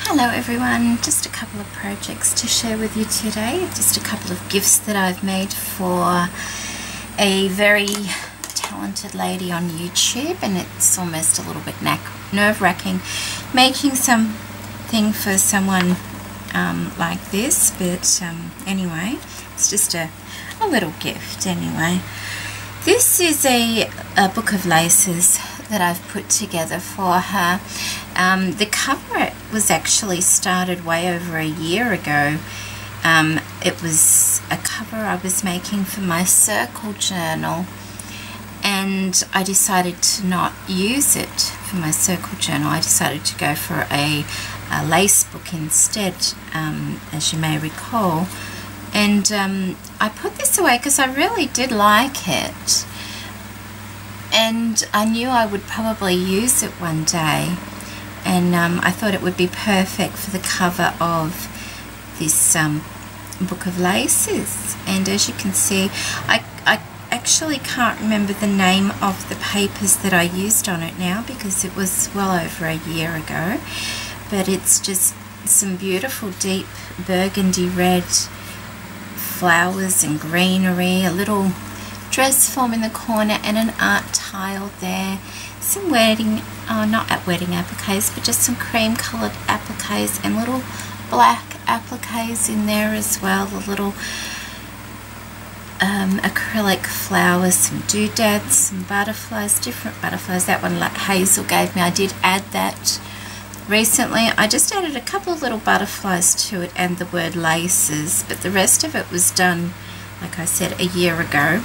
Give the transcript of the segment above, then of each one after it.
Hello everyone, just a couple of projects to share with you today. Just a couple of gifts that I've made for a very talented lady on YouTube, and it's almost a little bit nerve-wracking making something for someone like this, but anyway, it's just a little gift anyway. This is a book of laces that I've put together for her. The cover was actually started way over a year ago. It was a cover I was making for my circle journal, and I decided to not use it for my circle journal. I decided to go for a lace book instead, as you may recall. And I put this away because I really did like it, and I knew I would probably use it one day, and I thought it would be perfect for the cover of this book of laces. And as you can see, I actually can't remember the name of the papers that I used on it now because it was well over a year ago, but it's just some beautiful deep burgundy red flowers and greenery, a little dress form in the corner, and an art tile there, some wedding, not wedding appliques, but just some cream coloured appliques and little black appliques in there as well, the little acrylic flowers, some doodads, some butterflies, different butterflies. That one Hazel gave me, I did add that recently. I just added a couple of little butterflies to it and the word laces, but the rest of it was done, like I said, a year ago.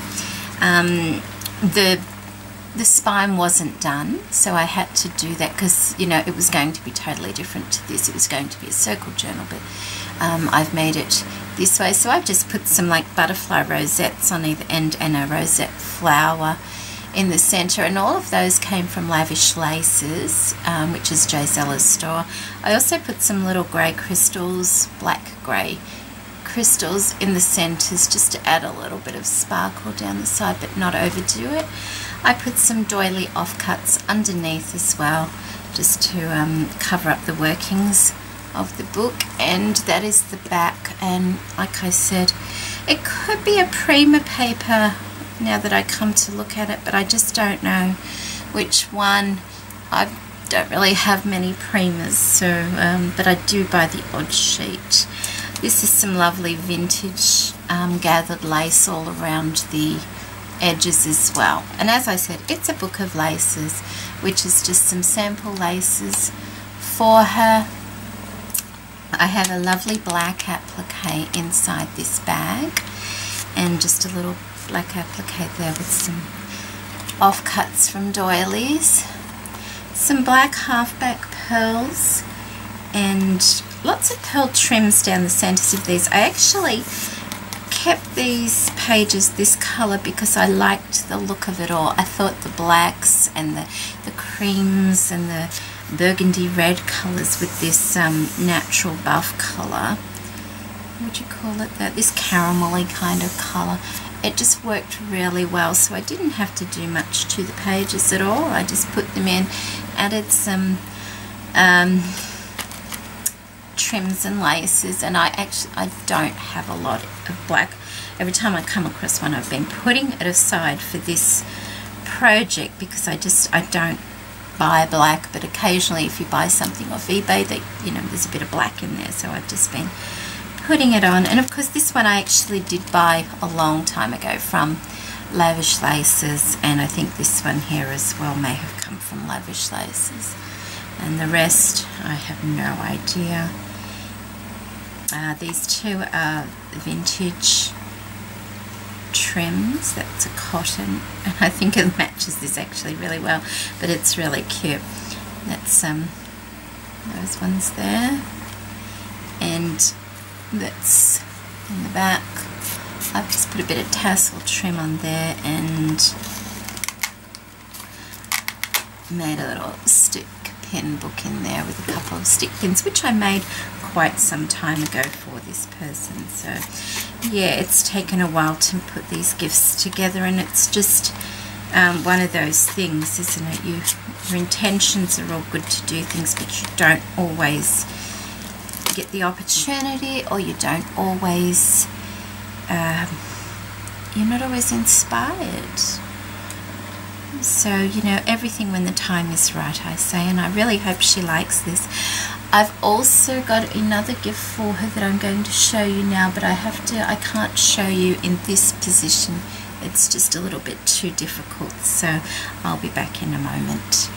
The spine wasn't done, so I had to do that because, you know, it was going to be totally different to this. It was going to be a circle journal, but I've made it this way. So I've just put some like butterfly rosettes on either end and a rosette flower in the center, and all of those came from Lavish Laces, which is Jay Zella's store. I also put some little grey crystals, black grey crystals in the centers just to add a little bit of sparkle down the side but not overdo it. I put some doily offcuts underneath as well, just to cover up the workings of the book, and that is the back. And like I said, it could be a Prima paper now that I come to look at it, but I just don't know which one. I don't really have many Primas, so but I do buy the odd sheet. This is some lovely vintage gathered lace all around the edges as well. And as I said, it's a book of laces, which is just some sample laces for her. I have a lovely black applique inside this bag, and just a little black applique there with some offcuts from doilies, some black halfback pearls, and lots of pearl trims down the centers of these. I actually kept these pages this color because I liked the look of it all. I thought the blacks and the creams and the burgundy red colors with this natural buff color, what would you call it, that this caramelly kind of color, it just worked really well. So I didn't have to do much to the pages at all. I just put them in, added some trims and laces, and I don't have a lot of black. Every time I come across one, I've been putting it aside for this project because I don't buy black, but occasionally if you buy something off eBay, that, you know, there's a bit of black in there, so I've just been putting it on. And of course this one I actually did buy a long time ago from Lavish Laces, and I think this one here as well may have come from Lavish Laces, and the rest I have no idea. These two are vintage trims. That's a cotton, and I think it matches this actually really well, but it's really cute. That's those ones there, and that's in the back. I've just put a bit of tassel trim on there and made a little stick pin book in there with a couple of stick pins, which I made quite some time ago for this person. So yeah, it's taken a while to put these gifts together, and it's just one of those things, isn't it? Your intentions are all good to do things, but you don't always get the opportunity, or you don't always, you're not always inspired. So, you know, everything when the time is right, I say, and I really hope she likes this. I've also got another gift for her that I'm going to show you now, but I can't show you in this position. It's just a little bit too difficult, so I'll be back in a moment.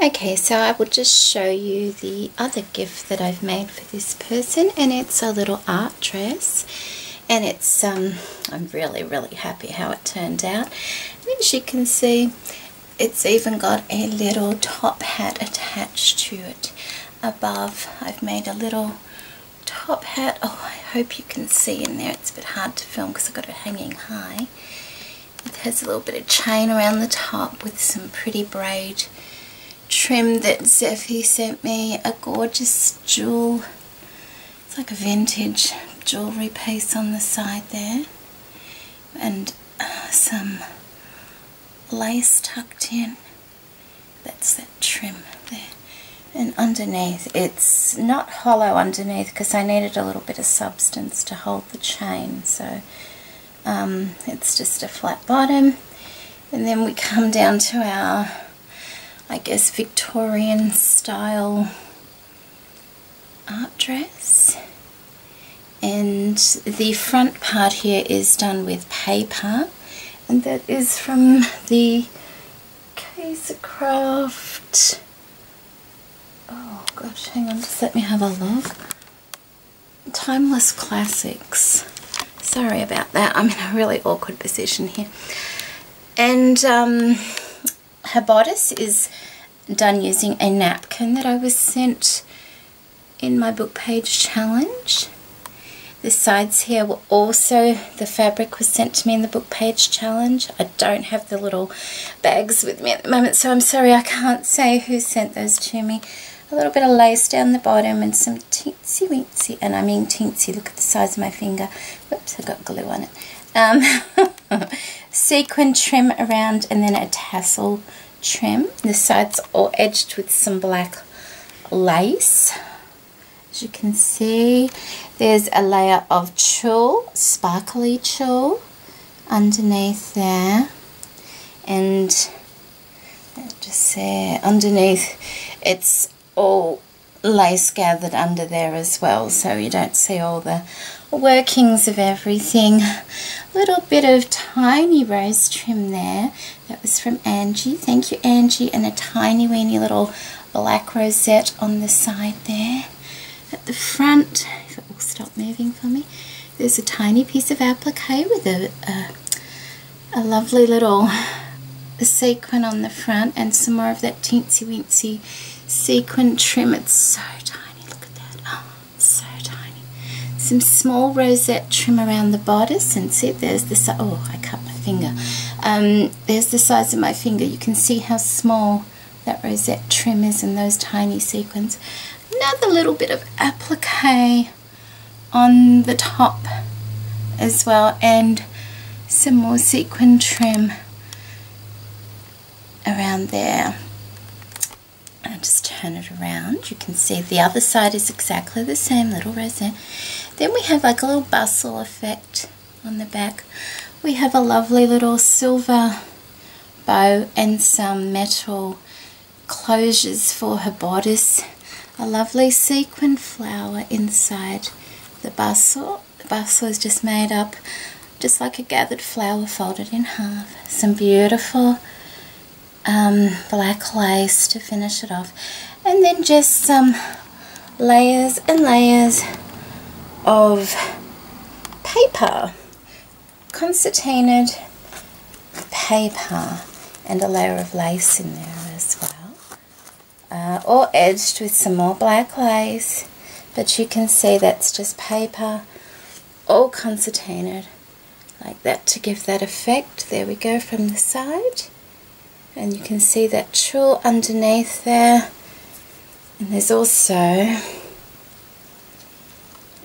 Okay, so I will just show you the other gift that I've made for this person, and it's a little art dress. And it's, I'm really, really happy how it turned out. And as you can see, it's even got a little top hat attached to it. Above, I've made a little top hat. Oh, I hope you can see in there. It's a bit hard to film because I've got it hanging high. It has a little bit of chain around the top with some pretty braid trim that Zephy sent me. A gorgeous jewel. It's like a vintage jewellery piece on the side there, and some lace tucked in. That's that trim there. And underneath, it's not hollow underneath because I needed a little bit of substance to hold the chain, so it's just a flat bottom. And then we come down to our, I guess, Victorian style art dress. And the front part here is done with paper, and that is from the Roxycar11. Oh gosh, hang on, just let me have a look. Timeless Classics. Sorry about that, I'm in a really awkward position here. And her bodice is done using a napkin that I was sent in my book page challenge. The sides here were also, the fabric was sent to me in the book page challenge. I don't have the little bags with me at the moment, so I'm sorry I can't say who sent those to me. A little bit of lace down the bottom and some teensy weensy, and I mean teensy, look at the size of my finger. Whoops, I got glue on it. Sequin trim around, and then a tassel trim. The sides all edged with some black lace. As you can see, there's a layer of tulle, sparkly tulle, underneath there, and just say underneath it's all lace gathered under there as well, so you don't see all the workings of everything. A little bit of tiny rose trim there. That was from Angie. Thank you, Angie. And a tiny weeny little black rosette on the side there. At the front, if it will stop moving for me, there's a tiny piece of applique with a lovely little sequin on the front, and some more of that teensy weensy sequin trim. It's so tiny, look at that, oh, it's so tiny. Some small rosette trim around the bodice, and see, there's the size, oh, I cut my finger. There's the size of my finger. You can see how small that rosette trim is in those tiny sequins. Another little bit of applique on the top as well, and some more sequin trim around there. I'll just turn it around. You can see the other side is exactly the same, little rosette. Then we have like a little bustle effect on the back. We have a lovely little silver bow and some metal closures for her bodice. A lovely sequin flower inside the bustle. The bustle is just made up just like a gathered flower folded in half. Some beautiful black lace to finish it off, and then just some layers and layers of paper, concertinaed paper, and a layer of lace in there as well, all edged with some more black lace, but you can see that's just paper, all concertinaed like that to give that effect. There we go from the side. And you can see that tulle underneath there, and there's also a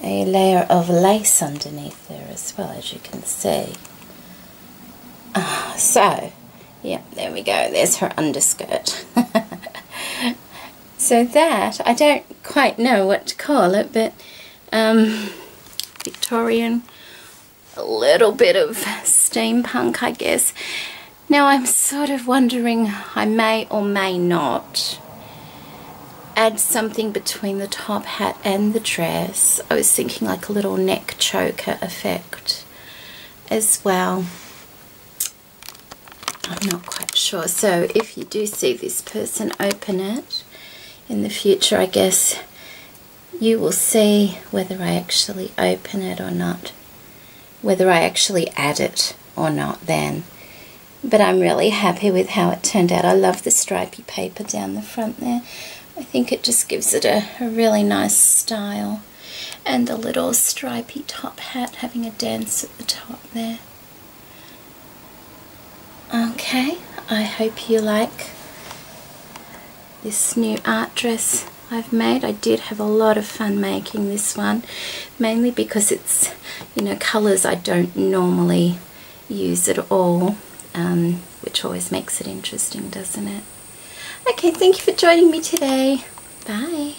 layer of lace underneath there as well, as you can see. So yeah, there we go, there's her underskirt. So that, I don't quite know what to call it, but Victorian, a little bit of steampunk, I guess. Now I'm sort of wondering, I may or may not add something between the top hat and the dress. I was thinking like a little neck choker effect as well. I'm not quite sure. So if you do see this person open it in the future, I guess you will see whether I actually open it or not, whether I actually add it or not then. But I'm really happy with how it turned out. I love the stripy paper down the front there. I think it just gives it a really nice style. And a little stripy top hat having a dance at the top there. Okay, I hope you like this new art dress I've made. I did have a lot of fun making this one, mainly because it's, you know, colours I don't normally use at all, which always makes it interesting, doesn't it? Okay, thank you for joining me today. Bye.